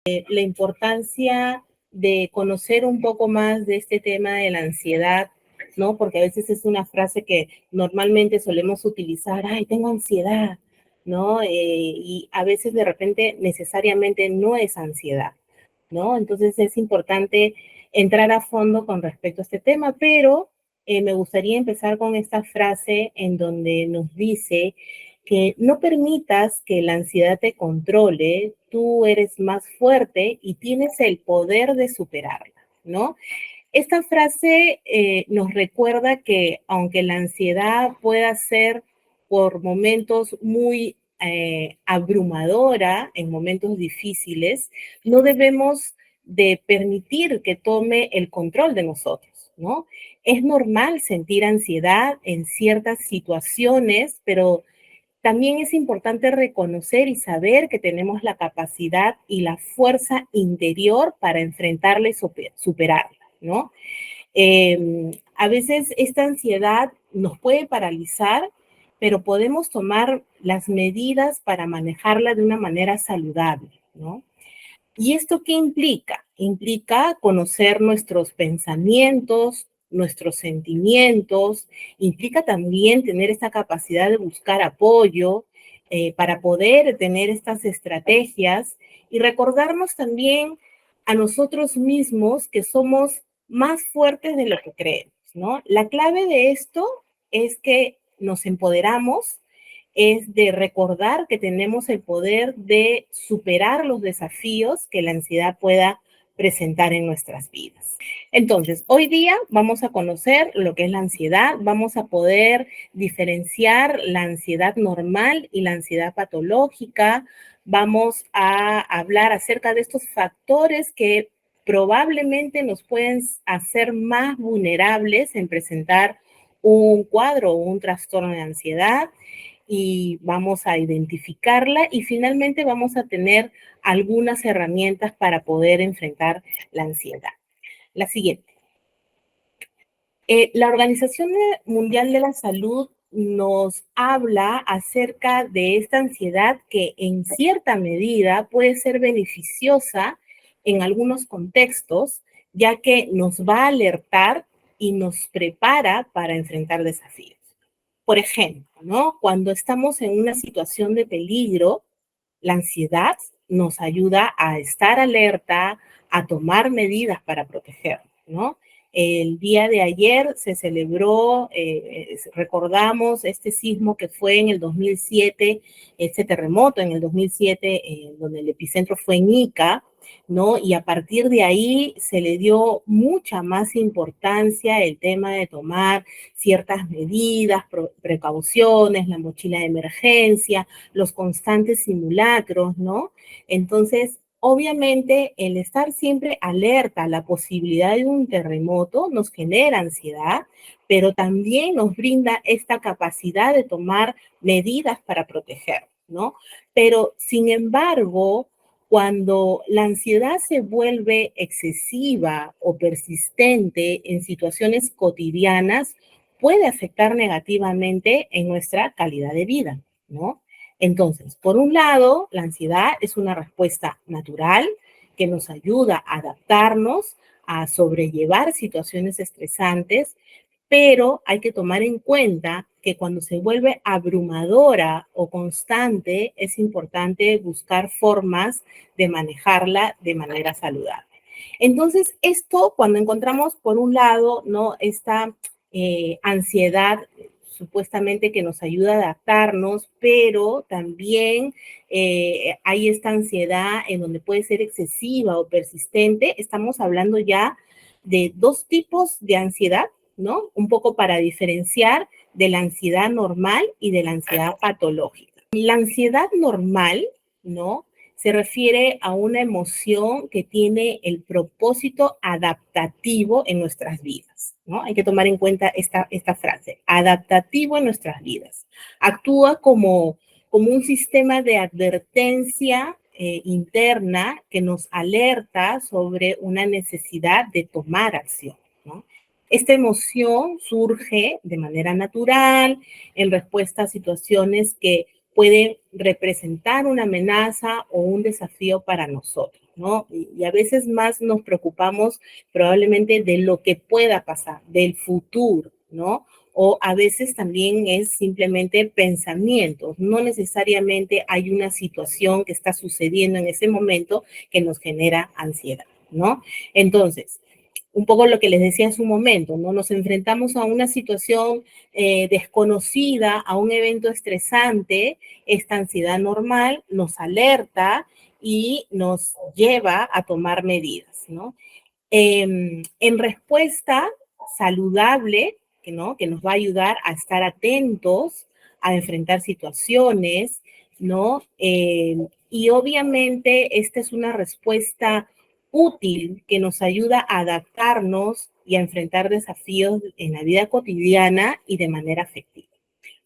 la importancia de conocer un poco más de este tema de la ansiedad, ¿no? Porque a veces es una frase que normalmente solemos utilizar, ay, tengo ansiedad, ¿no? Y a veces de repente necesariamente no es ansiedad, ¿no? Entonces es importante entrar a fondo con respecto a este tema, pero me gustaría empezar con esta frase en donde nos dice que no permitas que la ansiedad te controle, tú eres más fuerte y tienes el poder de superarla, ¿no? Esta frase nos recuerda que aunque la ansiedad pueda ser por momentos muy abrumadora, en momentos difíciles, no debemos de permitir que tome el control de nosotros, ¿no? Es normal sentir ansiedad en ciertas situaciones, pero también es importante reconocer y saber que tenemos la capacidad y la fuerza interior para enfrentarla y superarla, ¿no? A veces esta ansiedad nos puede paralizar, pero podemos tomar las medidas para manejarla de una manera saludable, ¿no? ¿Y esto qué implica? Implica conocer nuestros pensamientos, nuestros sentimientos, implica también tener esta capacidad de buscar apoyo para poder tener estas estrategias y recordarnos también a nosotros mismos que somos más fuertes de lo que creemos, ¿no? La clave de esto es que nos empoderamos, es de recordar que tenemos el poder de superar los desafíos que la ansiedad pueda presentar en nuestras vidas. Entonces, hoy día vamos a conocer lo que es la ansiedad, vamos a poder diferenciar la ansiedad normal y la ansiedad patológica, vamos a hablar acerca de estos factores que probablemente nos pueden hacer más vulnerables en presentar un cuadro o un trastorno de ansiedad y vamos a identificarla y finalmente vamos a tener algunas herramientas para poder enfrentar la ansiedad. La siguiente. La Organización Mundial de la Salud nos habla acerca de esta ansiedad que en cierta medida puede ser beneficiosa en algunos contextos, ya que nos va a alertar y nos prepara para enfrentar desafíos. Por ejemplo, ¿no? Cuando estamos en una situación de peligro, la ansiedad nos ayuda a estar alerta, a tomar medidas para protegernos, ¿no? El día de ayer se celebró, recordamos este sismo que fue en el 2007, este terremoto en el 2007, donde el epicentro fue en Ica, ¿no? Y a partir de ahí se le dio mucha más importancia el tema de tomar ciertas medidas, precauciones, la mochila de emergencia, los constantes simulacros, ¿no? Entonces, obviamente, el estar siempre alerta a la posibilidad de un terremoto nos genera ansiedad, pero también nos brinda esta capacidad de tomar medidas para proteger, ¿no? Pero, sin embargo, cuando la ansiedad se vuelve excesiva o persistente en situaciones cotidianas, puede afectar negativamente en nuestra calidad de vida, ¿no? Entonces, por un lado, la ansiedad es una respuesta natural que nos ayuda a adaptarnos, a sobrellevar situaciones estresantes, pero hay que tomar en cuenta que cuando se vuelve abrumadora o constante, es importante buscar formas de manejarla de manera saludable. Entonces, esto cuando encontramos, por un lado, ¿no? Esta ansiedad supuestamente que nos ayuda a adaptarnos, pero también hay esta ansiedad en donde puede ser excesiva o persistente. Estamos hablando ya de dos tipos de ansiedad, ¿no? Un poco para diferenciar de la ansiedad normal y de la ansiedad patológica. La ansiedad normal, ¿no? Se refiere a una emoción que tiene el propósito adaptativo en nuestras vidas, ¿no? Hay que tomar en cuenta esta frase, adaptativo en nuestras vidas. Actúa como un sistema de advertencia interna que nos alerta sobre una necesidad de tomar acción, ¿no? Esta emoción surge de manera natural en respuesta a situaciones que puede representar una amenaza o un desafío para nosotros, ¿no? Y a veces más nos preocupamos probablemente de lo que pueda pasar, del futuro, ¿no? O a veces también es simplemente pensamientos, no necesariamente hay una situación que está sucediendo en ese momento que nos genera ansiedad, ¿no? Entonces, un poco lo que les decía hace un momento, ¿no? Nos enfrentamos a una situación desconocida, a un evento estresante, esta ansiedad normal nos alerta y nos lleva a tomar medidas, ¿no? En respuesta saludable, ¿no? Que nos va a ayudar a estar atentos, a enfrentar situaciones, ¿no? Y obviamente esta es una respuesta útil que nos ayuda a adaptarnos y a enfrentar desafíos en la vida cotidiana y de manera efectiva.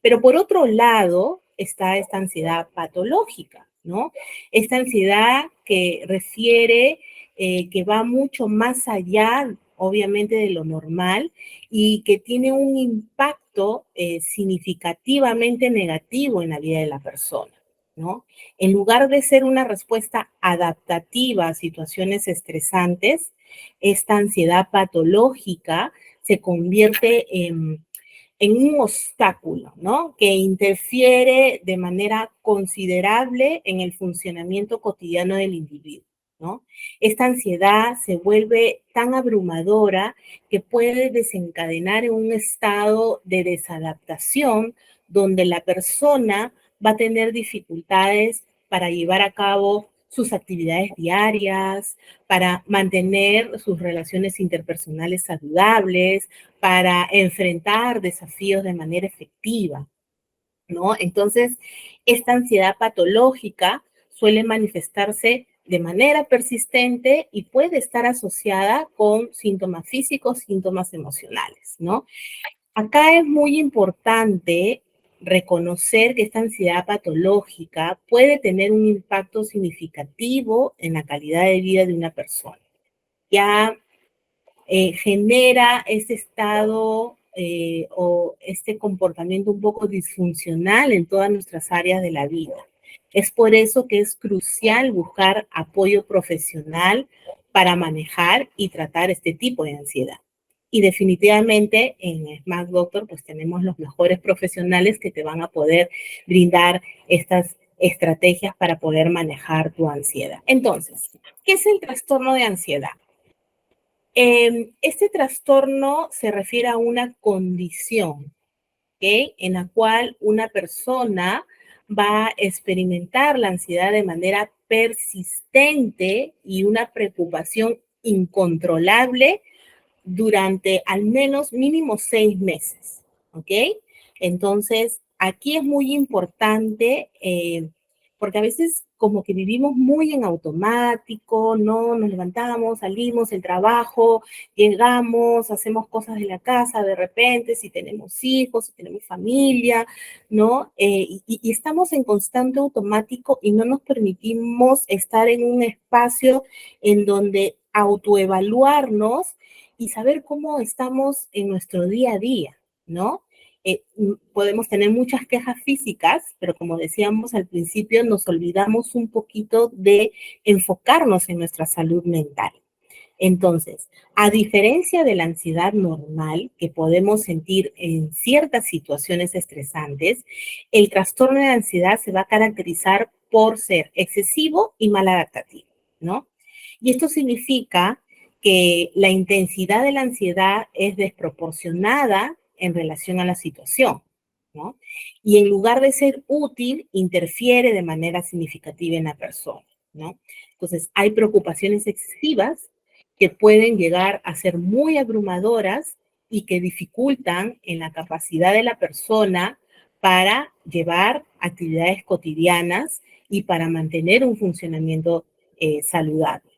Pero por otro lado está esta ansiedad patológica, ¿no? Esta ansiedad que refiere, que va mucho más allá, obviamente, de lo normal y que tiene un impacto significativamente negativo en la vida de la persona, ¿no? En lugar de ser una respuesta adaptativa a situaciones estresantes, esta ansiedad patológica se convierte en un obstáculo, ¿no? Que interfiere de manera considerable en el funcionamiento cotidiano del individuo, ¿no? Esta ansiedad se vuelve tan abrumadora que puede desencadenar en un estado de desadaptación donde la persona va a tener dificultades para llevar a cabo sus actividades diarias, para mantener sus relaciones interpersonales saludables, para enfrentar desafíos de manera efectiva, ¿no? Entonces, esta ansiedad patológica suele manifestarse de manera persistente y puede estar asociada con síntomas físicos, síntomas emocionales, ¿no? Acá es muy importante reconocer que esta ansiedad patológica puede tener un impacto significativo en la calidad de vida de una persona. Ya genera ese estado o este comportamiento un poco disfuncional en todas nuestras áreas de la vida. Es por eso que es crucial buscar apoyo profesional para manejar y tratar este tipo de ansiedad. Y definitivamente en Smart Doctor pues tenemos los mejores profesionales que te van a poder brindar estas estrategias para poder manejar tu ansiedad. Entonces, ¿qué es el trastorno de ansiedad? Este trastorno se refiere a una condición, ¿ok? En la cual una persona va a experimentar la ansiedad de manera persistente y una preocupación incontrolable durante al menos mínimo 6 meses, ¿ok? Entonces, aquí es muy importante porque a veces como que vivimos muy en automático, ¿no? Nos levantamos, salimos, el trabajo, llegamos, hacemos cosas de la casa de repente, si tenemos hijos, si tenemos familia, ¿no? Y estamos en constante automático y no nos permitimos estar en un espacio en donde autoevaluarnos y saber cómo estamos en nuestro día a día, ¿no? Podemos tener muchas quejas físicas, pero como decíamos al principio, nos olvidamos un poquito de enfocarnos en nuestra salud mental. Entonces, a diferencia de la ansiedad normal que podemos sentir en ciertas situaciones estresantes, el trastorno de ansiedad se va a caracterizar por ser excesivo y mal adaptativo, ¿no? Y esto significa que la intensidad de la ansiedad es desproporcionada en relación a la situación, ¿no? Y en lugar de ser útil, interfiere de manera significativa en la persona, ¿no? Entonces, hay preocupaciones excesivas que pueden llegar a ser muy abrumadoras y que dificultan en la capacidad de la persona para llevar actividades cotidianas y para mantener un funcionamiento saludable.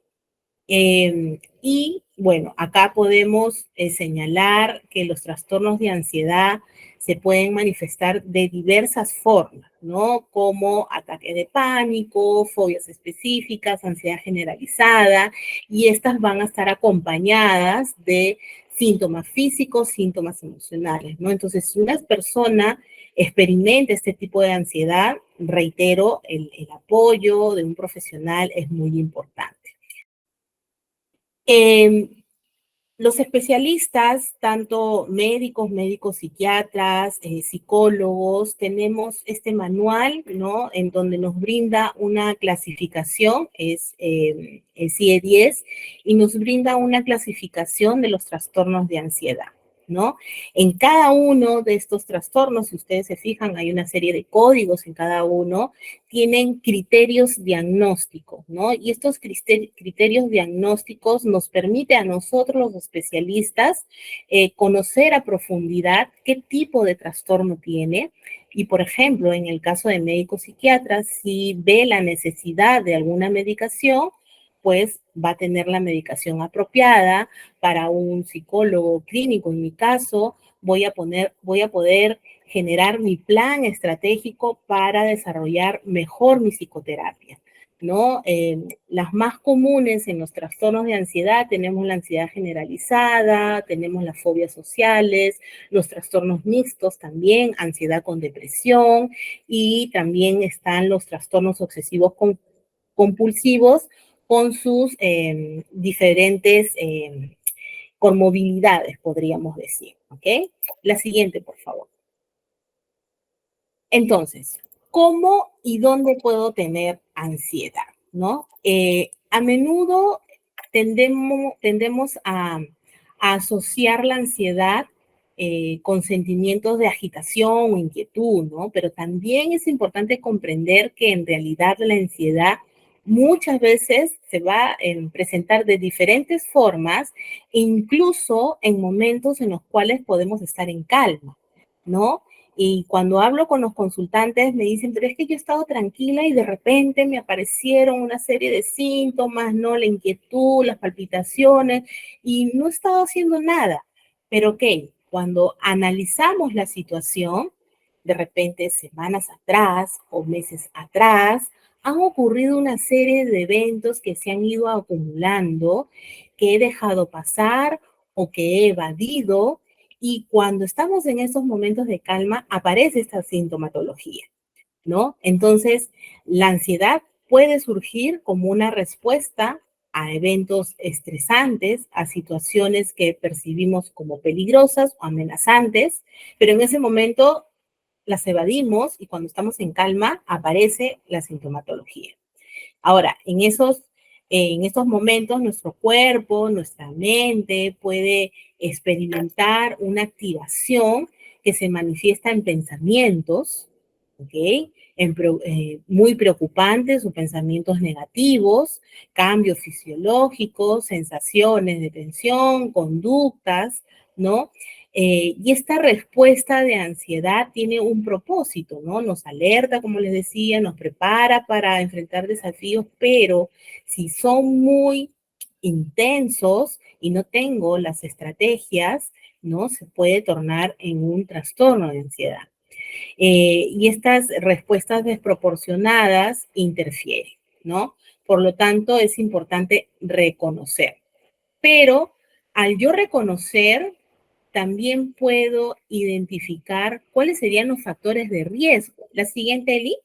Y bueno, acá podemos señalar que los trastornos de ansiedad se pueden manifestar de diversas formas, ¿no? Como ataques de pánico, fobias específicas, ansiedad generalizada, y estas van a estar acompañadas de síntomas físicos, síntomas emocionales, ¿no? Entonces, si una persona experimenta este tipo de ansiedad, reitero, el apoyo de un profesional es muy importante. Eh, los especialistas, tanto médicos, médicos psiquiatras, psicólogos, tenemos este manual, ¿no? En donde nos brinda una clasificación, es el CIE-10, y nos brinda una clasificación de los trastornos de ansiedad, ¿no? En cada uno de estos trastornos, si ustedes se fijan, hay una serie de códigos en cada uno, tienen criterios diagnósticos, ¿no? Y estos criterios diagnósticos nos permiten a nosotros, los especialistas, conocer a profundidad qué tipo de trastorno tiene. Y, por ejemplo, en el caso de médicos psiquiatras, si ve la necesidad de alguna medicación, pues va a tener la medicación apropiada. Para un psicólogo clínico, en mi caso, voy a poder generar mi plan estratégico para desarrollar mejor mi psicoterapia, ¿no? Las más comunes en los trastornos de ansiedad, tenemos la ansiedad generalizada, tenemos las fobias sociales, los trastornos mixtos también, ansiedad con depresión, y también están los trastornos obsesivos compulsivos con sus diferentes comorbilidades, podríamos decir, ¿ok? La siguiente, por favor. Entonces, ¿cómo y dónde puedo tener ansiedad? ¿No? A menudo tendemos a asociar la ansiedad con sentimientos de agitación o inquietud, ¿no? Pero también es importante comprender que en realidad la ansiedad muchas veces se va a presentar de diferentes formas, incluso en momentos en los cuales podemos estar en calma, ¿no? Y cuando hablo con los consultantes me dicen, pero es que yo he estado tranquila y de repente me aparecieron una serie de síntomas, ¿no? La inquietud, las palpitaciones, y no he estado haciendo nada. Pero ok, cuando analizamos la situación, de repente semanas atrás o meses atrás, han ocurrido una serie de eventos que se han ido acumulando, que he dejado pasar o que he evadido, y cuando estamos en esos momentos de calma, aparece esta sintomatología, ¿no? Entonces, la ansiedad puede surgir como una respuesta a eventos estresantes, a situaciones que percibimos como peligrosas o amenazantes, pero en ese momento las evadimos y cuando estamos en calma aparece la sintomatología. Ahora, en estos momentos nuestro cuerpo, nuestra mente puede experimentar una activación que se manifiesta en pensamientos, ¿ok? Muy preocupantes o pensamientos negativos, cambios fisiológicos, sensaciones de tensión, conductas, ¿no? Y esta respuesta de ansiedad tiene un propósito, ¿no? Nos alerta, como les decía, nos prepara para enfrentar desafíos, pero si son muy intensos y no tengo las estrategias, ¿no? Se puede tornar en un trastorno de ansiedad. Y estas respuestas desproporcionadas interfieren, ¿no? Por lo tanto, es importante reconocer. Pero al yo reconocer, también puedo identificar cuáles serían los factores de riesgo. La siguiente, Eli.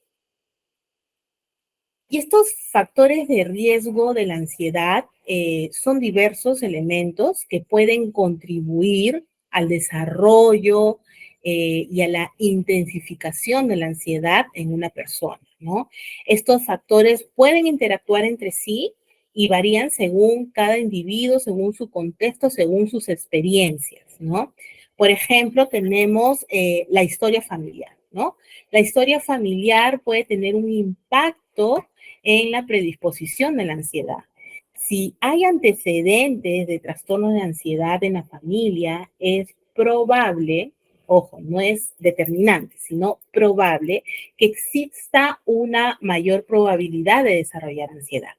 Y estos factores de riesgo de la ansiedad son diversos elementos que pueden contribuir al desarrollo y a la intensificación de la ansiedad en una persona, ¿no? Estos factores pueden interactuar entre sí y varían según cada individuo, según su contexto, según sus experiencias, ¿no? Por ejemplo, tenemos la historia familiar, ¿no? La historia familiar puede tener un impacto en la predisposición de la ansiedad. Si hay antecedentes de trastornos de ansiedad en la familia, es probable, ojo, no es determinante, sino probable que exista una mayor probabilidad de desarrollar ansiedad.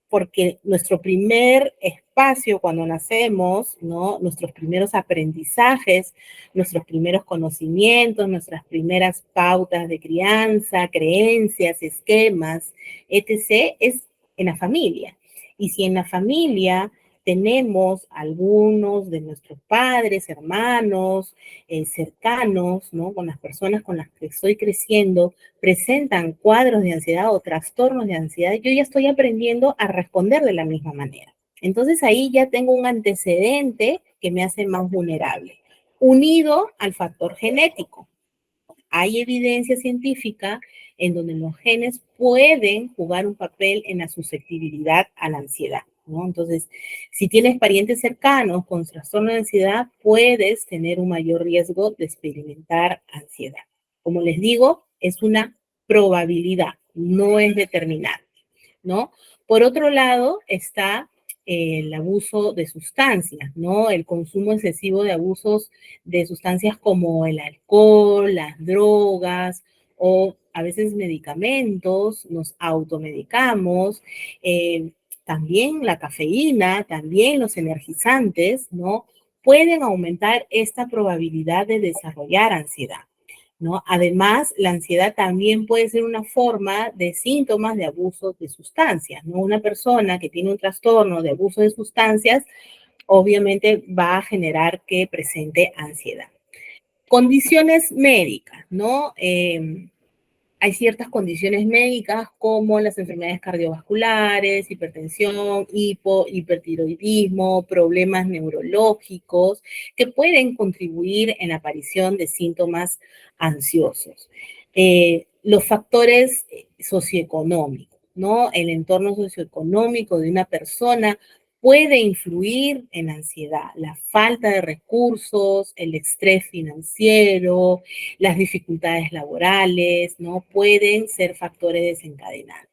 Porque nuestro primer espacio cuando nacemos, ¿no? Nuestros primeros aprendizajes, nuestros primeros conocimientos, nuestras primeras pautas de crianza, creencias, esquemas, etc., es en la familia. Y si en la familia tenemos algunos de nuestros padres, hermanos, cercanos, ¿no? Con las personas con las que estoy creciendo, presentan cuadros de ansiedad o trastornos de ansiedad, yo ya estoy aprendiendo a responder de la misma manera. Entonces ahí ya tengo un antecedente que me hace más vulnerable, unido al factor genético. Hay evidencia científica en donde los genes pueden jugar un papel en la susceptibilidad a la ansiedad, ¿no? Entonces, si tienes parientes cercanos con trastorno de ansiedad, puedes tener un mayor riesgo de experimentar ansiedad. Como les digo, es una probabilidad, no es determinada, ¿no? Por otro lado, está el abuso de sustancias, ¿no? El consumo excesivo de abusos de sustancias como el alcohol, las drogas o a veces medicamentos, nos automedicamos, también la cafeína, también los energizantes, ¿no? Pueden aumentar esta probabilidad de desarrollar ansiedad, ¿no? Además, la ansiedad también puede ser una forma de síntomas de abuso de sustancias, ¿no? Una persona que tiene un trastorno de abuso de sustancias, obviamente va a generar que presente ansiedad. Condiciones médicas, ¿no? Hay ciertas condiciones médicas como las enfermedades cardiovasculares, hipertensión, hipertiroidismo, problemas neurológicos, que pueden contribuir en la aparición de síntomas ansiosos. Los factores socioeconómicos, ¿no? El entorno socioeconómico de una persona puede influir en la ansiedad, la falta de recursos, el estrés financiero, las dificultades laborales, ¿no? Pueden ser factores desencadenantes.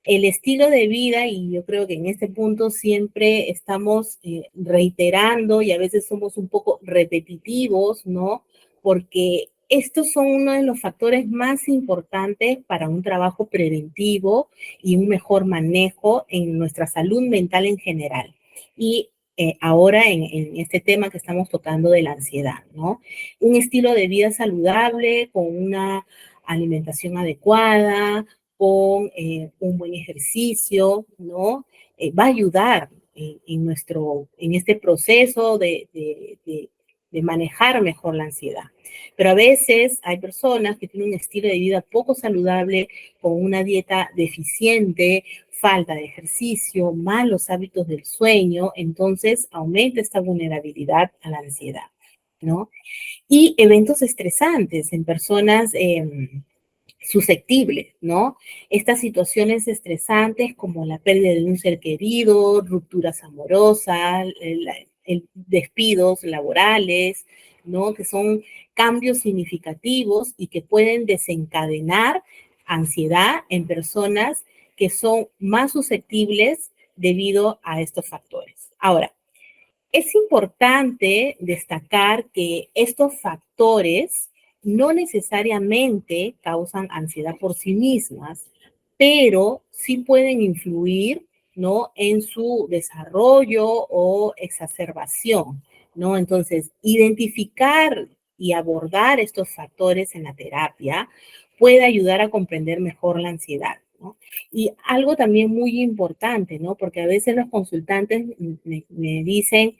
El estilo de vida, y yo creo que en este punto siempre estamos reiterando y a veces somos un poco repetitivos, ¿no? Porque estos son uno de los factores más importantes para un trabajo preventivo y un mejor manejo en nuestra salud mental en general. Y ahora en este tema que estamos tocando de la ansiedad, ¿no? Un estilo de vida saludable con una alimentación adecuada, con un buen ejercicio, ¿no? Va a ayudar en este proceso de manejar mejor la ansiedad. Pero a veces hay personas que tienen un estilo de vida poco saludable, con una dieta deficiente, falta de ejercicio, malos hábitos del sueño, entonces aumenta esta vulnerabilidad a la ansiedad, ¿no? Y eventos estresantes en personas susceptibles, ¿no? Estas situaciones estresantes como la pérdida de un ser querido, rupturas amorosas, despidos laborales, ¿no? Que son cambios significativos y que pueden desencadenar ansiedad en personas que son más susceptibles debido a estos factores. Ahora, es importante destacar que estos factores no necesariamente causan ansiedad por sí mismas, pero sí pueden influir, ¿no? En su desarrollo o exacerbación, ¿no? Entonces, identificar y abordar estos factores en la terapia puede ayudar a comprender mejor la ansiedad, ¿no? Y algo también muy importante, ¿no? Porque a veces los consultantes me dicen,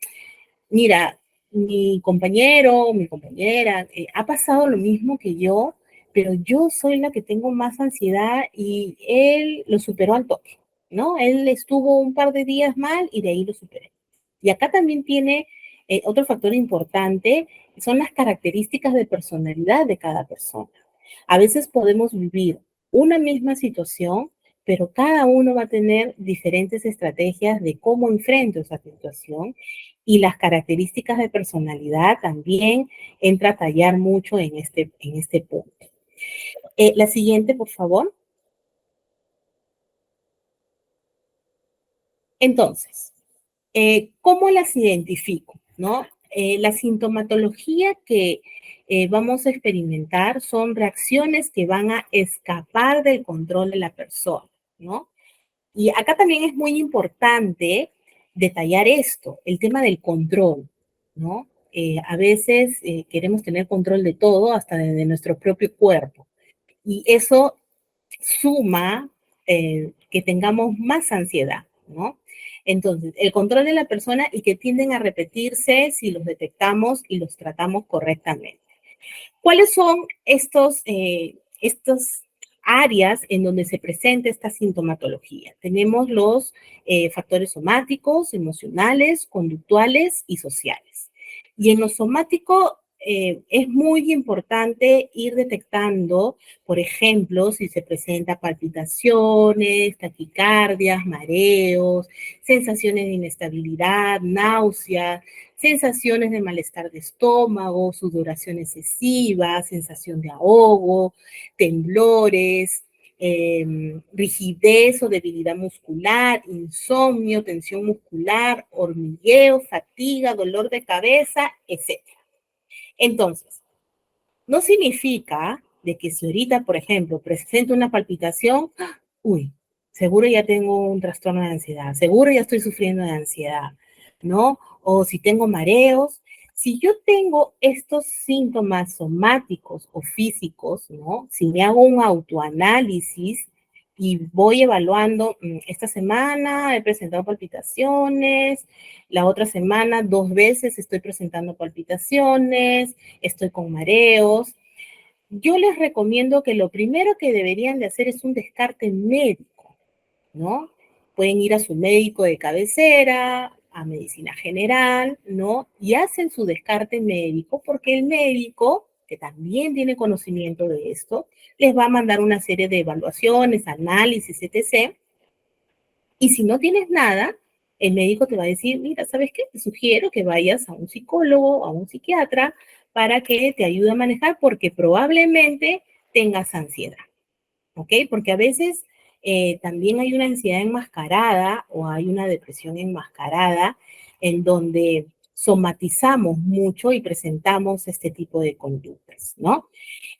mira, mi compañero, mi compañera, ha pasado lo mismo que yo, pero yo soy la que tengo más ansiedad y él lo superó al toque, ¿no? Él estuvo un par de días mal y de ahí lo superé. Y acá también tiene otro factor importante, son las características de personalidad de cada persona. A veces podemos vivir una misma situación, pero cada uno va a tener diferentes estrategias de cómo enfrenta esa situación y las características de personalidad también entra a tallar mucho en este punto. La siguiente, por favor. Entonces, ¿cómo las identifico? ¿No? La sintomatología que vamos a experimentar son reacciones que van a escapar del control de la persona, ¿no? Y acá también es muy importante detallar esto, el tema del control, ¿no? A veces queremos tener control de todo, hasta de nuestro propio cuerpo. Y eso suma que tengamos más ansiedad, ¿no? Entonces, el control de la persona y que tienden a repetirse si los detectamos y los tratamos correctamente. ¿Cuáles son estos áreas en donde se presenta esta sintomatología? Tenemos los factores somáticos, emocionales, conductuales y sociales. Y en lo somático es muy importante ir detectando, por ejemplo, si se presenta palpitaciones, taquicardias, mareos, sensaciones de inestabilidad, náuseas, sensaciones de malestar de estómago, sudoración excesiva, sensación de ahogo, temblores, rigidez o debilidad muscular, insomnio, tensión muscular, hormigueo, fatiga, dolor de cabeza, etc. Entonces, no significa de que si ahorita, por ejemplo, presento una palpitación, uy, seguro ya tengo un trastorno de ansiedad, seguro ya estoy sufriendo de ansiedad, ¿no? O si tengo mareos, si yo tengo estos síntomas somáticos o físicos, ¿no? Si me hago un autoanálisis y voy evaluando, esta semana he presentado palpitaciones, la otra semana 2 veces estoy presentando palpitaciones, estoy con mareos. Yo les recomiendo que lo primero que deberían de hacer es un descarte médico, ¿no? Pueden ir a su médico de cabecera, a medicina general, ¿no? Y hacen su descarte médico porque el médico, que también tiene conocimiento de esto, les va a mandar una serie de evaluaciones, análisis, etc. Y si no tienes nada, el médico te va a decir, mira, ¿sabes qué? Te sugiero que vayas a un psicólogo, a un psiquiatra, para que te ayude a manejar, porque probablemente tengas ansiedad, ¿ok? Porque a veces también hay una ansiedad enmascarada o hay una depresión enmascarada en donde somatizamos mucho y presentamos este tipo de conductas, ¿no?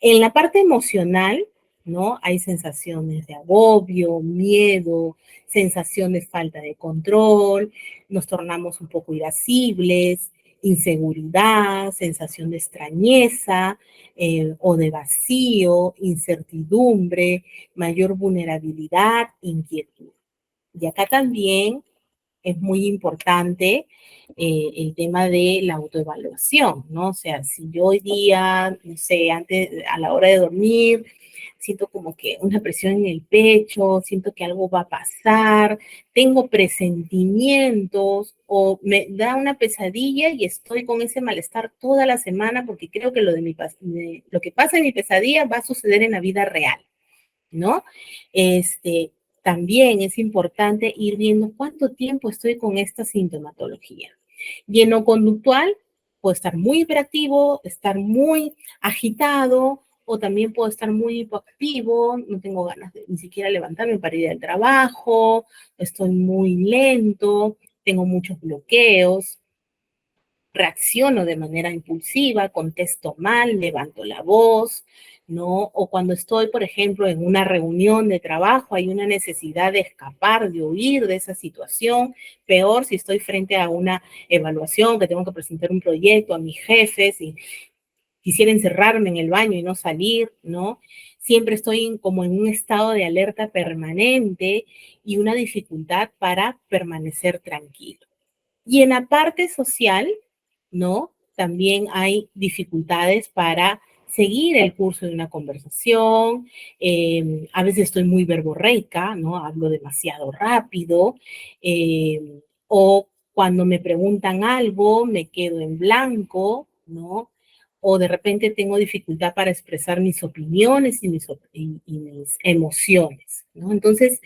En la parte emocional, ¿no? Hay sensaciones de agobio, miedo, sensación de falta de control, nos tornamos un poco irascibles, inseguridad, sensación de extrañeza o de vacío, incertidumbre, mayor vulnerabilidad, inquietud. Y acá también es muy importante el tema de la autoevaluación, ¿no? O sea, si yo hoy día, no sé, antes, a la hora de dormir, siento como que una presión en el pecho, siento que algo va a pasar, tengo presentimientos o me da una pesadilla y estoy con ese malestar toda la semana porque creo que lo que pasa en mi pesadilla va a suceder en la vida real. ¿No? También es importante ir viendo cuánto tiempo estoy con esta sintomatología. Y en lo conductual, puedo estar muy hiperactivo, estar muy agitado, o también puedo estar muy hipoactivo, no tengo ganas de ni siquiera levantarme para ir al trabajo, estoy muy lento, tengo muchos bloqueos, reacciono de manera impulsiva, contesto mal, levanto la voz, ¿no? O cuando estoy, por ejemplo, en una reunión de trabajo, hay una necesidad de escapar, de huir de esa situación. Peor si estoy frente a una evaluación, que tengo que presentar un proyecto a mis jefes y quisiera encerrarme en el baño y no salir, ¿no? Siempre estoy como en un estado de alerta permanente y una dificultad para permanecer tranquilo. Y en la parte social, ¿no? También hay dificultades para seguir el curso de una conversación. A veces estoy muy verborreica, ¿no? Hablo demasiado rápido. O cuando me preguntan algo, me quedo en blanco, ¿no? O de repente tengo dificultad para expresar mis opiniones y mis emociones, ¿no? Entonces,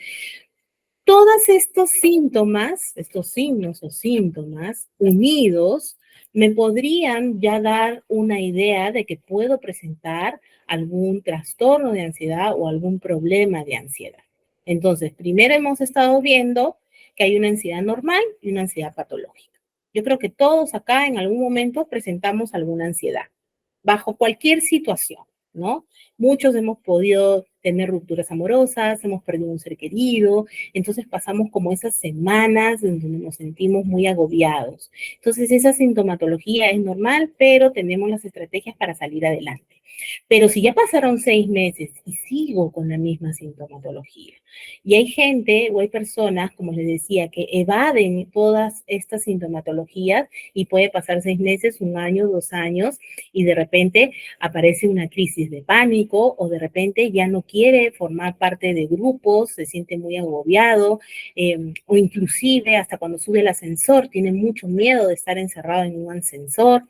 todos estos síntomas, estos signos o síntomas unidos, me podrían ya dar una idea de que puedo presentar algún trastorno de ansiedad o algún problema de ansiedad. Entonces, primero hemos estado viendo que hay una ansiedad normal y una ansiedad patológica. Yo creo que todos acá en algún momento presentamos alguna ansiedad, bajo cualquier situación, ¿no? Muchos hemos podido tener rupturas amorosas, hemos perdido un ser querido, entonces pasamos como esas semanas en donde nos sentimos muy agobiados. Entonces esa sintomatología es normal, pero tenemos las estrategias para salir adelante. Pero si ya pasaron 6 meses y sigo con la misma sintomatología, y hay gente o hay personas, como les decía, que evaden todas estas sintomatologías y puede pasar 6 meses, un año, 2 años, y de repente aparece una crisis de pánico o de repente ya no quiere formar parte de grupos, se siente muy agobiado, o inclusive hasta cuando sube el ascensor tiene mucho miedo de estar encerrado en un ascensor,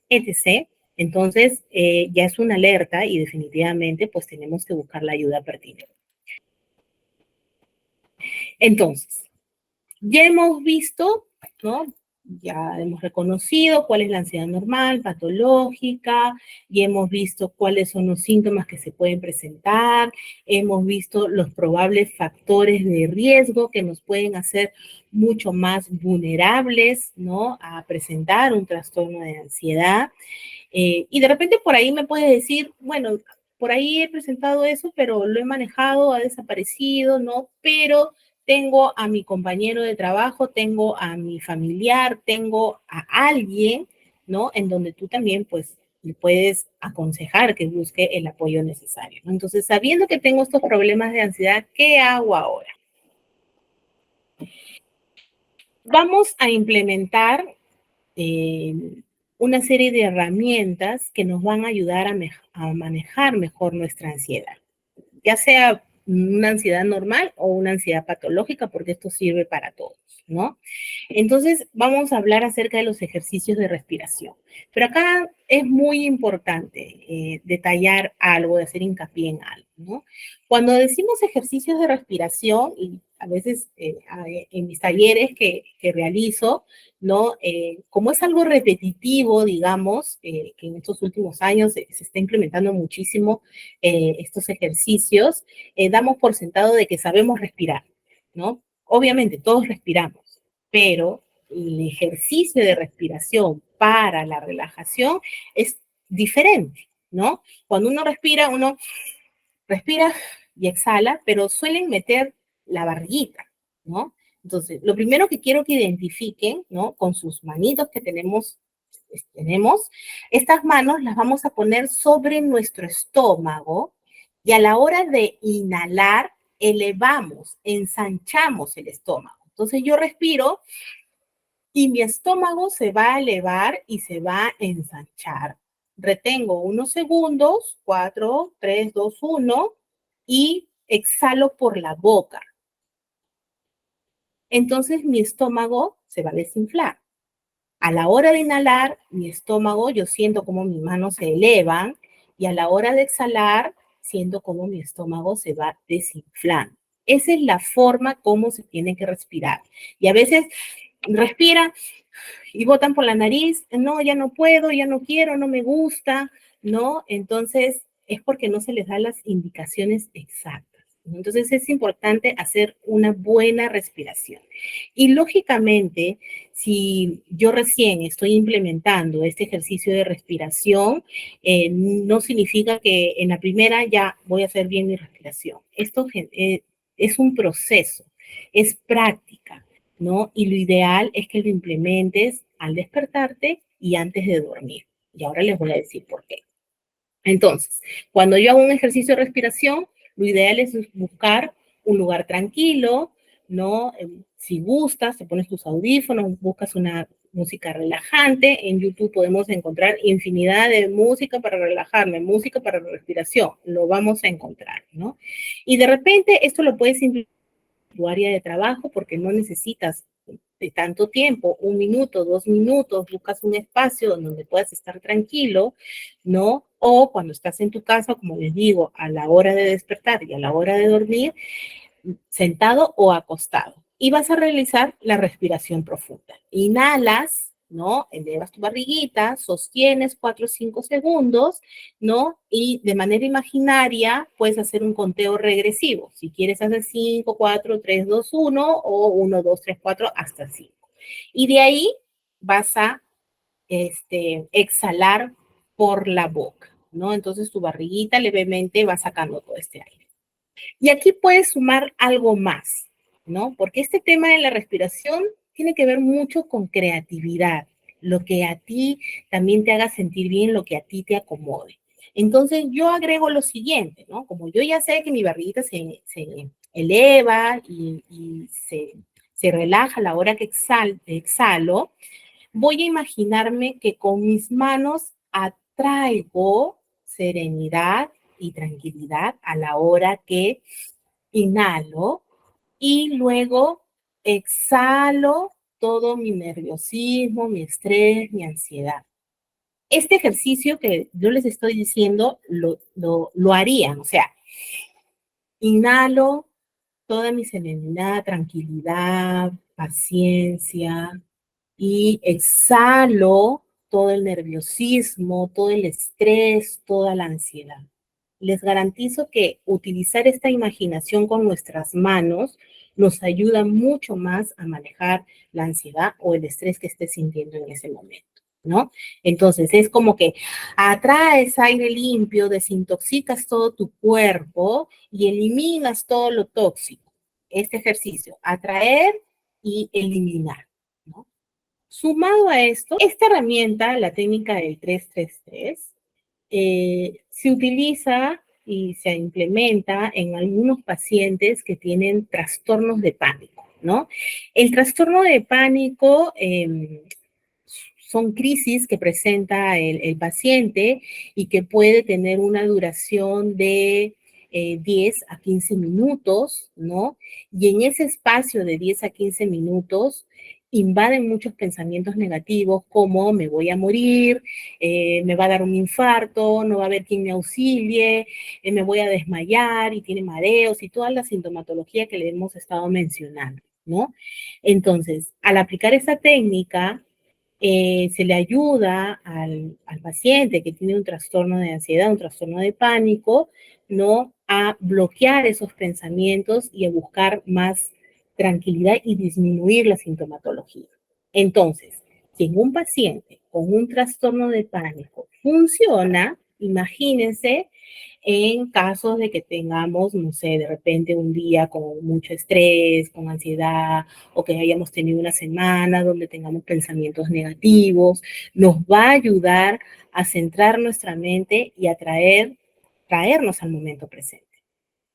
etc. Entonces, ya es una alerta y definitivamente pues tenemos que buscar la ayuda pertinente. Entonces, ya hemos visto, ¿no? Ya hemos reconocido cuál es la ansiedad normal, patológica, y hemos visto cuáles son los síntomas que se pueden presentar, hemos visto los probables factores de riesgo que nos pueden hacer mucho más vulnerables, ¿no? A presentar un trastorno de ansiedad. Y de repente por ahí me puedes decir, bueno, por ahí he presentado eso, pero lo he manejado, ha desaparecido, ¿no? Pero tengo a mi compañero de trabajo, tengo a mi familiar, tengo a alguien, ¿no? En donde tú también, pues, le puedes aconsejar que busque el apoyo necesario, ¿no? Entonces, sabiendo que tengo estos problemas de ansiedad, ¿qué hago ahora? Vamos a implementar eh, una serie de herramientas que nos van a ayudar a manejar mejor nuestra ansiedad, ya sea una ansiedad normal o una ansiedad patológica, porque esto sirve para todos, ¿no? Entonces, vamos a hablar acerca de los ejercicios de respiración. Pero acá es muy importante detallar algo, de hacer hincapié en algo, ¿no? Cuando decimos ejercicios de respiración, y a veces en mis talleres que realizo, ¿no? Como es algo repetitivo, digamos, que en estos últimos años se está implementando muchísimo estos ejercicios, damos por sentado de que sabemos respirar, ¿no? Obviamente todos respiramos, pero el ejercicio de respiración para la relajación es diferente, ¿no? Cuando uno respira y exhala, pero suelen meter la barriguita, ¿no? Entonces, lo primero que quiero que identifiquen, ¿no? Con sus manitos que tenemos, estas manos las vamos a poner sobre nuestro estómago y a la hora de inhalar, elevamos, ensanchamos el estómago. Entonces yo respiro y mi estómago se va a elevar y se va a ensanchar. Retengo unos segundos, 4, 3, 2, 1, y exhalo por la boca. Entonces mi estómago se va a desinflar. A la hora de inhalar, mi estómago, yo siento como mis manos se elevan y a la hora de exhalar, siento como mi estómago se va desinflando. Esa es la forma como se tiene que respirar. Y a veces respiran y botan por la nariz, no, ya no puedo, ya no quiero, no me gusta, ¿no? Entonces es porque no se les da las indicaciones exactas. Entonces es importante hacer una buena respiración. Y lógicamente, si yo recién estoy implementando este ejercicio de respiración, no significa que en la primera ya voy a hacer bien mi respiración. Esto es un proceso, es práctica, ¿no? Y lo ideal es que lo implementes al despertarte y antes de dormir. Y ahora les voy a decir por qué. Entonces, cuando yo hago un ejercicio de respiración, lo ideal es buscar un lugar tranquilo, ¿no? Si gustas, te pones tus audífonos, buscas una música relajante. En YouTube podemos encontrar infinidad de música para relajarme, música para respiración. Lo vamos a encontrar, ¿no? Y de repente esto lo puedes implementar tu área de trabajo porque no necesitas de tanto tiempo, 1 minuto, 2 minutos, buscas un espacio donde puedas estar tranquilo, ¿no? O cuando estás en tu casa, como les digo, a la hora de despertar y a la hora de dormir, sentado o acostado. Y vas a realizar la respiración profunda. Inhalas, ¿no? Elevas tu barriguita, sostienes 4 o 5 segundos, ¿no? Y de manera imaginaria puedes hacer un conteo regresivo. Si quieres hacer 5, 4, 3, 2, 1 o 1, 2, 3, 4 hasta 5. Y de ahí vas a exhalar por la boca, ¿no? Entonces tu barriguita levemente va sacando todo este aire. Y aquí puedes sumar algo más, ¿no? Porque este tema de la respiración tiene que ver mucho con creatividad, lo que a ti también te haga sentir bien, lo que a ti te acomode. Entonces yo agrego lo siguiente, ¿no? Como yo ya sé que mi barriguita se eleva y se relaja a la hora que exhalo, voy a imaginarme que con mis manos atraigo serenidad y tranquilidad a la hora que inhalo y luego exhalo todo mi nerviosismo, mi estrés, mi ansiedad. Este ejercicio que yo les estoy diciendo lo harían, o sea, inhalo toda mi serenidad, tranquilidad, paciencia, y exhalo todo el nerviosismo, todo el estrés, toda la ansiedad. Les garantizo que utilizar esta imaginación con nuestras manos nos ayuda mucho más a manejar la ansiedad o el estrés que estés sintiendo en ese momento, ¿no? Entonces es como que atraes aire limpio, desintoxicas todo tu cuerpo y eliminas todo lo tóxico. Este ejercicio, atraer y eliminar, ¿no? Sumado a esto, esta herramienta, la técnica del 333, se utiliza y se implementa en algunos pacientes que tienen trastornos de pánico, ¿no? El trastorno de pánico son crisis que presenta el paciente y que puede tener una duración de 10 a 15 minutos, ¿no? Y en ese espacio de 10 a 15 minutos invaden muchos pensamientos negativos como me voy a morir, me va a dar un infarto, no va a haber quien me auxilie, me voy a desmayar y tiene mareos y toda la sintomatología que le hemos estado mencionando, ¿no? Entonces, al aplicar esa técnica, se le ayuda al paciente que tiene un trastorno de ansiedad, un trastorno de pánico, ¿no? A bloquear esos pensamientos y a buscar más tranquilidad y disminuir la sintomatología. Entonces, si en un paciente con un trastorno de pánico funciona, imagínense en casos de que tengamos, no sé, de repente un día con mucho estrés, con ansiedad, o que hayamos tenido una semana donde tengamos pensamientos negativos, nos va a ayudar a centrar nuestra mente y a traernos al momento presente.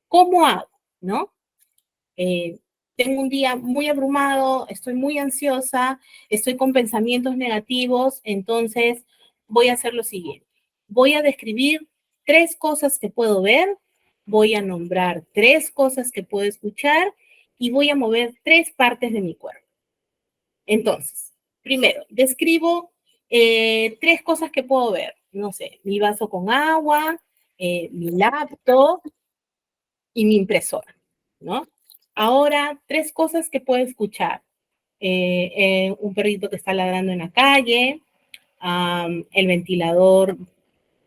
¿Cómo hago? ¿No? Eh, tengo un día muy abrumado, estoy muy ansiosa, estoy con pensamientos negativos, entonces voy a hacer lo siguiente. Voy a describir 3 cosas que puedo ver, voy a nombrar 3 cosas que puedo escuchar y voy a mover 3 partes de mi cuerpo. Entonces, primero, describo 3 cosas que puedo ver. No sé, mi vaso con agua, mi laptop y mi impresora, ¿no? Ahora, 3 cosas que puedo escuchar. Un perrito que está ladrando en la calle, el ventilador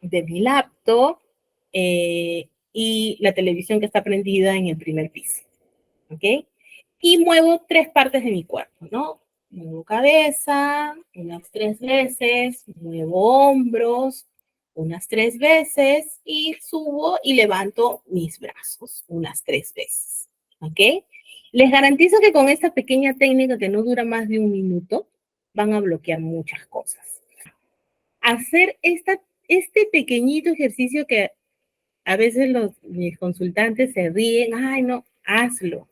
de mi laptop y la televisión que está prendida en el primer piso, ¿ok? Y muevo 3 partes de mi cuerpo, ¿no? Muevo cabeza unas 3 veces, muevo hombros unas 3 veces y subo y levanto mis brazos unas 3 veces, ¿ok? Les garantizo que con esta pequeña técnica que no dura más de un minuto, van a bloquear muchas cosas. Hacer este pequeñito ejercicio que a veces mis consultantes se ríen, ay no, hazlo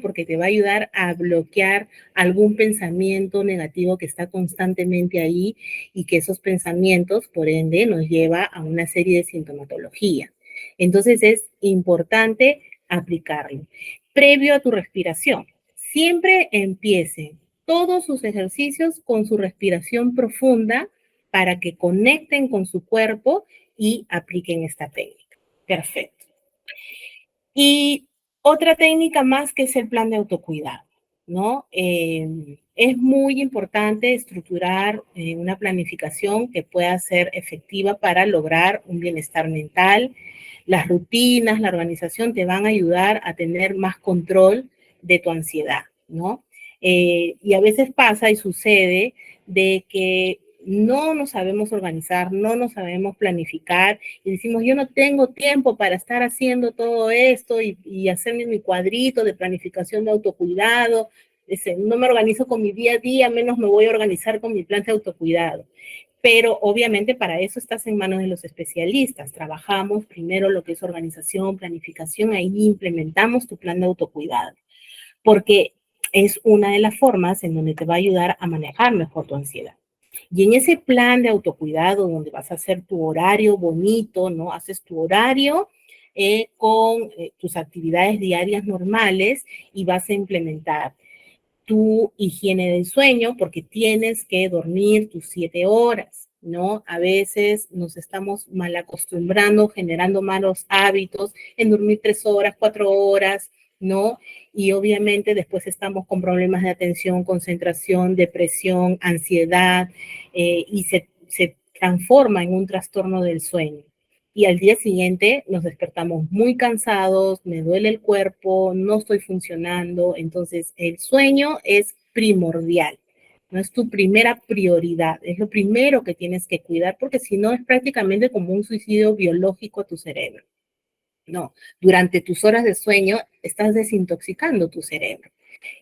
porque te va a ayudar a bloquear algún pensamiento negativo que está constantemente ahí y que esos pensamientos, por ende, nos lleva a una serie de sintomatología. Entonces es importante aplicarlo. Previo a tu respiración, siempre empiecen todos sus ejercicios con su respiración profunda para que conecten con su cuerpo y apliquen esta técnica. Perfecto. Y otra técnica más que es el plan de autocuidado, ¿no? Es muy importante estructurar una planificación que pueda ser efectiva para lograr un bienestar mental. Las rutinas, la organización te van a ayudar a tener más control de tu ansiedad, ¿no? Y a veces pasa y sucede de que no nos sabemos organizar, no nos sabemos planificar y decimos, yo no tengo tiempo para estar haciendo todo esto y hacerme mi cuadrito de planificación de autocuidado, no me organizo con mi día a día, menos me voy a organizar con mi plan de autocuidado. Pero obviamente para eso estás en manos de los especialistas. Trabajamos primero lo que es organización, planificación, ahí implementamos tu plan de autocuidado, porque es una de las formas en donde te va a ayudar a manejar mejor tu ansiedad. Y en ese plan de autocuidado, donde vas a hacer tu horario bonito, ¿no? Haces tu horario con tus actividades diarias normales y vas a implementar tu higiene del sueño, porque tienes que dormir tus 7 horas, ¿no? A veces nos estamos mal acostumbrando, generando malos hábitos en dormir 3 horas, 4 horas, ¿no? Y obviamente después estamos con problemas de atención, concentración, depresión, ansiedad, y se transforma en un trastorno del sueño. Y al día siguiente nos despertamos muy cansados, me duele el cuerpo, no estoy funcionando. Entonces, el sueño es primordial, no es tu primera prioridad, es lo primero que tienes que cuidar, porque si no es prácticamente como un suicidio biológico a tu cerebro. No, durante tus horas de sueño estás desintoxicando tu cerebro.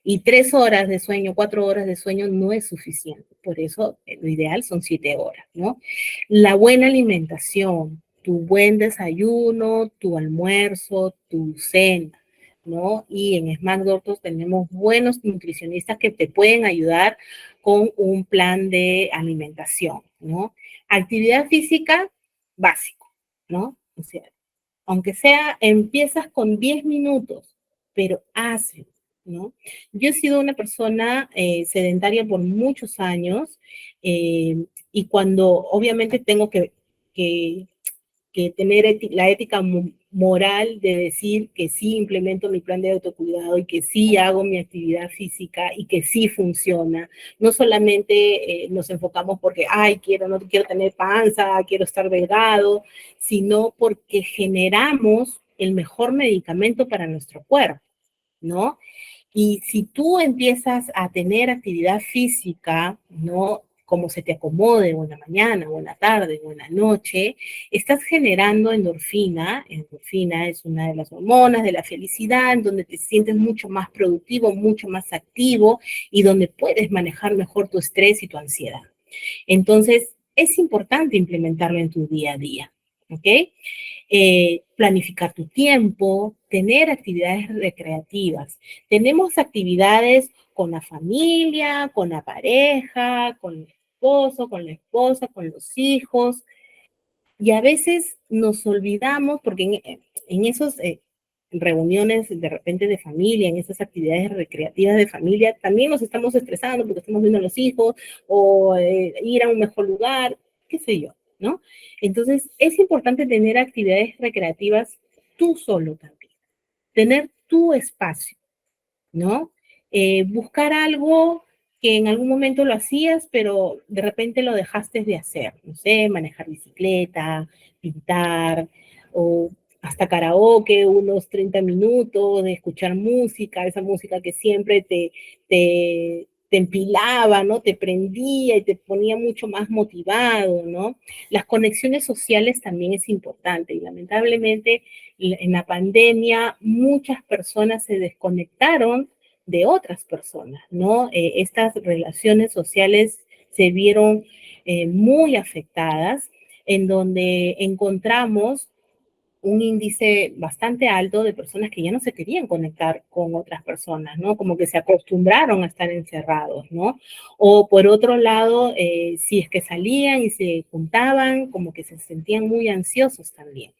Y 3 horas de sueño, 4 horas de sueño no es suficiente. Por eso lo ideal son 7 horas, ¿no? La buena alimentación, tu buen desayuno, tu almuerzo, tu cena, ¿no? Y en Smart Doctors tenemos buenos nutricionistas que te pueden ayudar con un plan de alimentación, ¿no? Actividad física, básico, ¿no? O sea, aunque sea, empiezas con 10 minutos, pero hazlo, ¿no? Yo he sido una persona sedentaria por muchos años, y cuando obviamente tengo que que tener la ética moral de decir que sí implemento mi plan de autocuidado y que sí hago mi actividad física y que sí funciona. No solamente nos enfocamos porque, ay, no quiero tener panza, quiero estar delgado, sino porque generamos el mejor medicamento para nuestro cuerpo, ¿no? Y si tú empiezas a tener actividad física, ¿no? Como se te acomode, o en la mañana, o en la tarde, o en la noche, estás generando endorfina. Endorfina es una de las hormonas de la felicidad, en donde te sientes mucho más productivo, mucho más activo y donde puedes manejar mejor tu estrés y tu ansiedad. Entonces, es importante implementarlo en tu día a día, ¿ok? Planificar tu tiempo, tener actividades recreativas. Tenemos actividades con la familia, con la pareja, con el esposo, con la esposa, con los hijos, y a veces nos olvidamos, porque en esos reuniones de repente de familia, en esas actividades recreativas de familia, también nos estamos estresando porque estamos viendo a los hijos o ir a un mejor lugar, qué sé yo, ¿no? Entonces, es importante tener actividades recreativas tú solo también, tener tu espacio, ¿no? Buscar algo que en algún momento lo hacías, pero de repente lo dejaste de hacer. No sé, manejar bicicleta, pintar, o hasta karaoke, unos 30 minutos de escuchar música, esa música que siempre te empilaba, ¿no? Te prendía y te ponía mucho más motivado, ¿no? Las conexiones sociales también es importante y lamentablemente en la pandemia muchas personas se desconectaron de otras personas, ¿no? Estas relaciones sociales se vieron muy afectadas, en donde encontramos un índice bastante alto de personas que ya no se querían conectar con otras personas, ¿no? Como que se acostumbraron a estar encerrados, ¿no? O por otro lado, si es que salían y se juntaban, como que se sentían muy ansiosos también.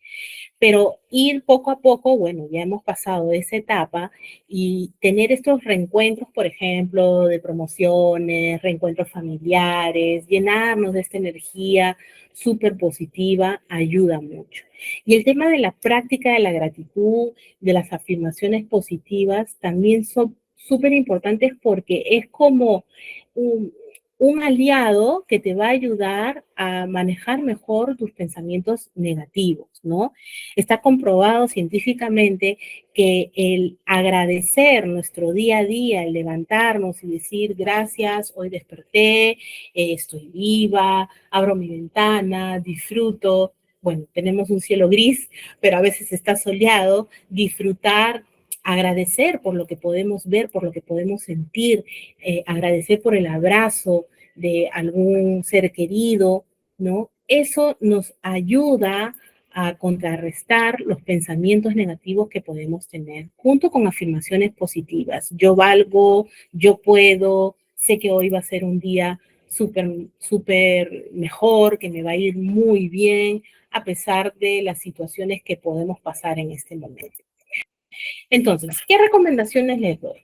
Pero ir poco a poco, bueno, ya hemos pasado esa etapa y tener estos reencuentros, por ejemplo, de promociones, reencuentros familiares, llenarnos de esta energía súper positiva, ayuda mucho. Y el tema de la práctica de la gratitud, de las afirmaciones positivas, también son súper importantes porque es como un, un aliado que te va a ayudar a manejar mejor tus pensamientos negativos, ¿no? Está comprobado científicamente que el agradecer nuestro día a día, el levantarnos y decir gracias, hoy desperté, estoy viva, abro mi ventana, disfruto, bueno, tenemos un cielo gris, pero a veces está soleado, disfrutar, agradecer por lo que podemos ver, por lo que podemos sentir, agradecer por el abrazo de algún ser querido, ¿no? Eso nos ayuda a contrarrestar los pensamientos negativos que podemos tener, junto con afirmaciones positivas. Yo valgo, yo puedo, sé que hoy va a ser un día súper mejor, que me va a ir muy bien, a pesar de las situaciones que podemos pasar en este momento. Entonces, ¿qué recomendaciones les doy?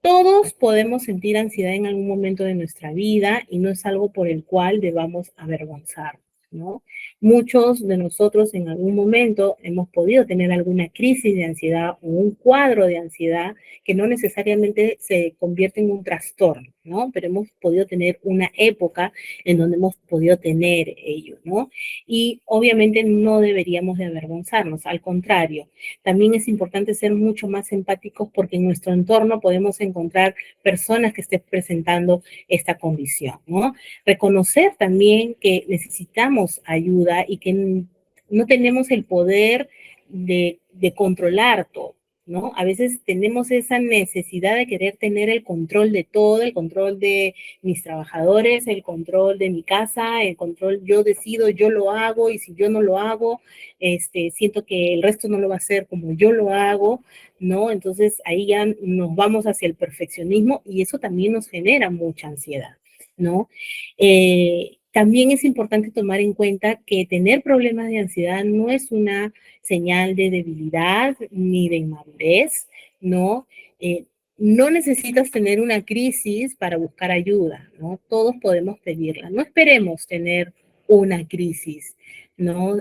Todos podemos sentir ansiedad en algún momento de nuestra vida y no es algo por el cual debamos avergonzarnos, ¿no? Muchos de nosotros en algún momento hemos podido tener alguna crisis de ansiedad o un cuadro de ansiedad que no necesariamente se convierte en un trastorno, ¿no? Pero hemos podido tener una época en donde hemos podido tener ello, ¿no? Y obviamente no deberíamos de avergonzarnos, al contrario, también es importante ser mucho más empáticos porque en nuestro entorno podemos encontrar personas que estén presentando esta condición, ¿no? Reconocer también que necesitamos ayuda y que no tenemos el poder de controlar todo, ¿no? A veces tenemos esa necesidad de querer tener el control de todo, el control de mis trabajadores, el control de mi casa, el control, yo decido, yo lo hago y si yo no lo hago, siento que el resto no lo va a hacer como yo lo hago, ¿no? Entonces ahí ya nos vamos hacia el perfeccionismo y eso también nos genera mucha ansiedad, ¿no? También es importante tomar en cuenta que tener problemas de ansiedad no es una señal de debilidad ni de inmadurez, ¿no? No necesitas tener una crisis para buscar ayuda, ¿no? Todos podemos pedirla. No esperemos tener una crisis, ¿no?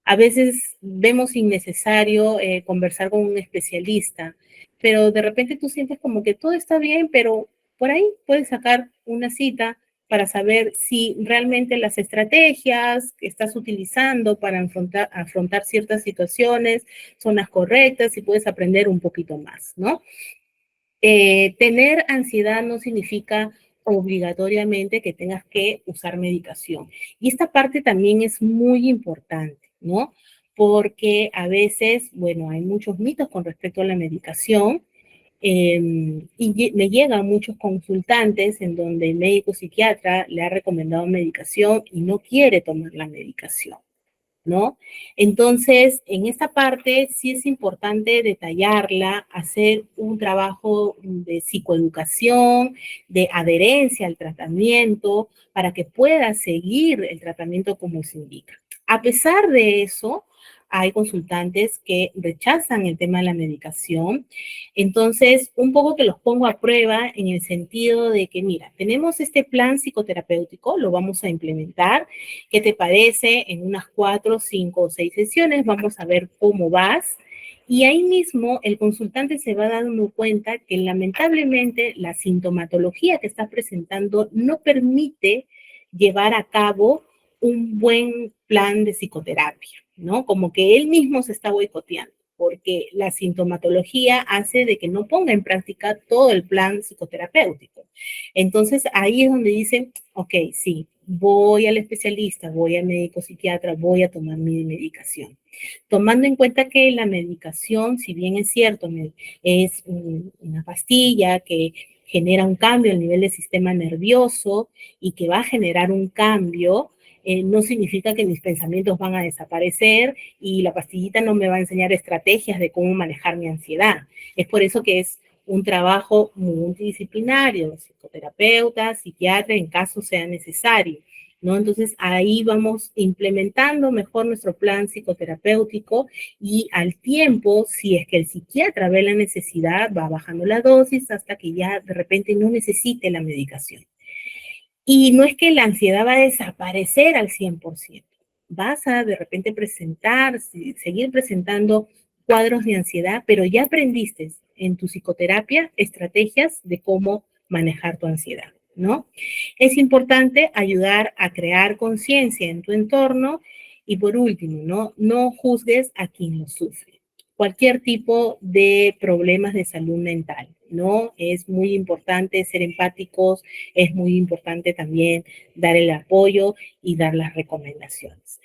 A veces vemos innecesario conversar con un especialista, pero de repente tú sientes como que todo está bien, pero por ahí puedes sacar una cita para saber si realmente las estrategias que estás utilizando para afrontar ciertas situaciones son las correctas y puedes aprender un poquito más, ¿no? Tener ansiedad no significa obligatoriamente que tengas que usar medicación. Y esta parte también es muy importante, ¿no? Porque a veces, bueno, hay muchos mitos con respecto a la medicación y me llegan muchos consultantes en donde el médico psiquiatra le ha recomendado medicación y no quiere tomar la medicación, ¿no? Entonces, en esta parte sí es importante detallarla, hacer un trabajo de psicoeducación, de adherencia al tratamiento, para que pueda seguir el tratamiento como se indica. A pesar de eso, hay consultantes que rechazan el tema de la medicación. Entonces, un poco que los pongo a prueba en el sentido de que, mira, tenemos este plan psicoterapéutico, lo vamos a implementar. ¿Qué te parece? En unas 4, 5 o 6 sesiones vamos a ver cómo vas. Y ahí mismo el consultante se va dando cuenta que lamentablemente la sintomatología que está presentando no permite llevar a cabo un buen plan de psicoterapia, ¿no? Como que él mismo se está boicoteando, porque la sintomatología hace de que no ponga en práctica todo el plan psicoterapéutico. Entonces ahí es donde dicen, ok, sí, voy al especialista, voy al médico psiquiatra, voy a tomar mi medicación. Tomando en cuenta que la medicación, si bien es cierto, es una pastilla que genera un cambio al nivel del sistema nervioso y que va a generar un cambio, no significa que mis pensamientos van a desaparecer y la pastillita no me va a enseñar estrategias de cómo manejar mi ansiedad. Es por eso que es un trabajo multidisciplinario, psicoterapeuta, psiquiatra, en caso sea necesario, ¿no? Entonces ahí vamos implementando mejor nuestro plan psicoterapéutico y al tiempo, si es que el psiquiatra ve la necesidad, va bajando la dosis hasta que ya de repente no necesite la medicación. Y no es que la ansiedad va a desaparecer al 100%. Vas a de repente presentar, seguir presentando cuadros de ansiedad, pero ya aprendiste en tu psicoterapia estrategias de cómo manejar tu ansiedad. ¿no? Es importante ayudar a crear conciencia en tu entorno y por último, ¿no? No juzgues a quien lo sufre. Cualquier tipo de problemas de salud mental, ¿no? Es muy importante ser empáticos, es muy importante también dar el apoyo y dar las recomendaciones.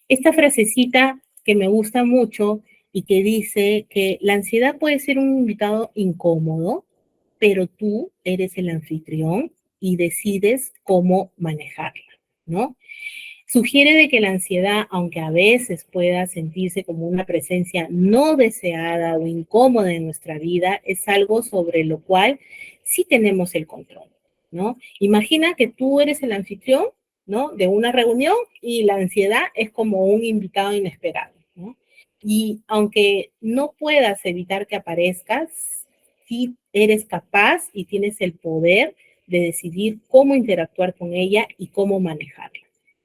Esta frasecita que me gusta mucho y que dice que la ansiedad puede ser un invitado incómodo, pero tú eres el anfitrión y decides cómo manejarla, ¿no? Sugiere de que la ansiedad, aunque a veces pueda sentirse como una presencia no deseada o incómoda en nuestra vida, es algo sobre lo cual sí tenemos el control, ¿no? Imagina que tú eres el anfitrión, ¿no? De una reunión y la ansiedad es como un invitado inesperado, ¿no? Y aunque no puedas evitar que aparezcas, sí eres capaz y tienes el poder de decidir cómo interactuar con ella y cómo manejarla.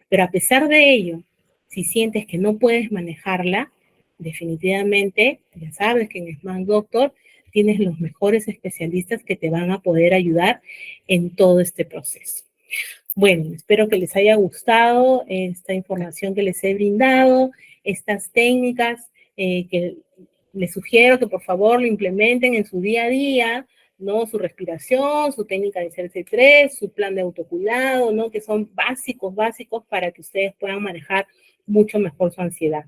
Pero a pesar de ello, si sientes que no puedes manejarla, definitivamente, ya sabes que en Smart Doctor tienes los mejores especialistas que te van a poder ayudar en todo este proceso. Bueno, espero que les haya gustado esta información que les he brindado, estas técnicas que les sugiero que por favor lo implementen en su día a día, ¿no? Su respiración, su técnica de CRC3, su plan de autocuidado, ¿no? Que son básicos para que ustedes puedan manejar mucho mejor su ansiedad.